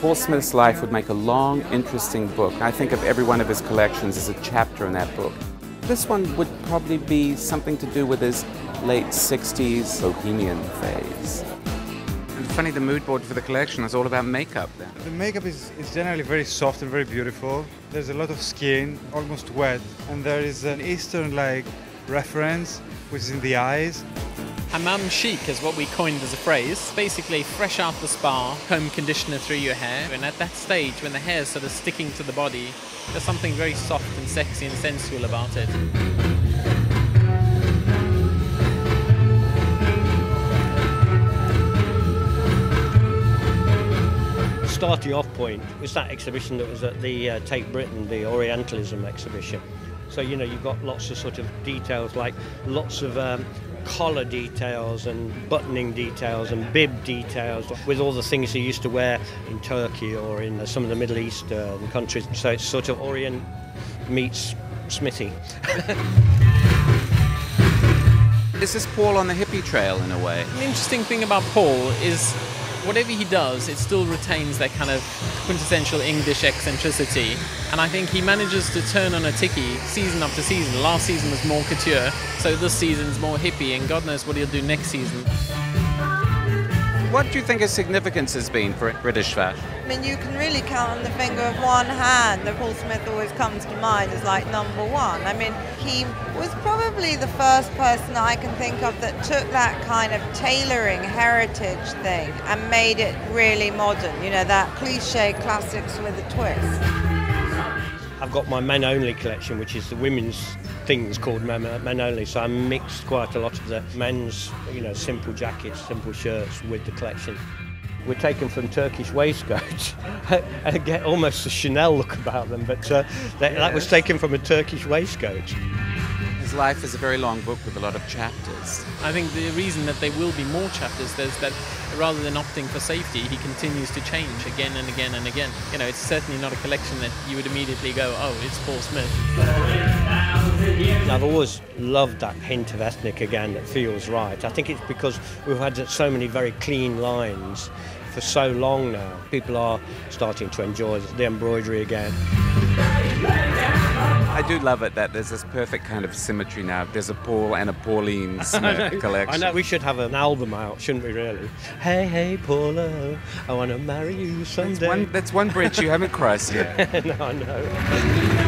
Paul Smith's life would make a long, interesting book. I think of every one of his collections as a chapter in that book. This one would probably be something to do with his late 60s bohemian phase. It's funny, the mood board for the collection is all about makeup then. The makeup is generally very soft and very beautiful. There's a lot of skin, almost wet, and there is an Eastern-like reference, which is in the eyes. Hammam chic is what we coined as a phrase. Basically, fresh out the spa, comb conditioner through your hair, and at that stage when the hair is sort of sticking to the body, there's something very soft and sexy and sensual about it. Starting off point was that exhibition that was at the Tate Britain, the Orientalism exhibition. So, you know, you've got lots of sort of details, like lots of collar details and buttoning details and bib details with all the things you used to wear in Turkey or in some of the Middle East countries. So it's sort of Orient meets Smithy. Is this Paul on the hippie trail in a way? An interesting thing about Paul is whatever he does, it still retains that kind of quintessential English eccentricity. And I think he manages to turn on a ticky season after season. Last season was more couture, so this season's more hippie, and God knows what he'll do next season. What do you think his significance has been for British fashion? I mean, you can really count on the finger of one hand that Paul Smith always comes to mind as like number one. I mean, he was probably the first person I can think of that took that kind of tailoring heritage thing and made it really modern, you know, that cliche classics with a twist. I've got my men only collection, which is the women's things called men only, so I mixed quite a lot of the men's, you know, simple jackets, simple shirts with the collection. We're taken from Turkish waistcoats. I get almost a Chanel look about them, but that was taken from a Turkish waistcoat. His life is a very long book with a lot of chapters. I think the reason that there will be more chapters is that rather than opting for safety, he continues to change again and again and again. You know, it's certainly not a collection that you would immediately go, oh, it's Paul Smith. I've always loved that hint of ethnic again that feels right. I think it's because we've had so many very clean lines for so long now. People are starting to enjoy the embroidery again. I do love it that there's this perfect kind of symmetry now. There's a Paul and a Pauline Smith collection. I know, we should have an album out, shouldn't we really? Hey, hey, Paula, I want to marry you someday. That's one bridge you haven't crossed yet. No, I know.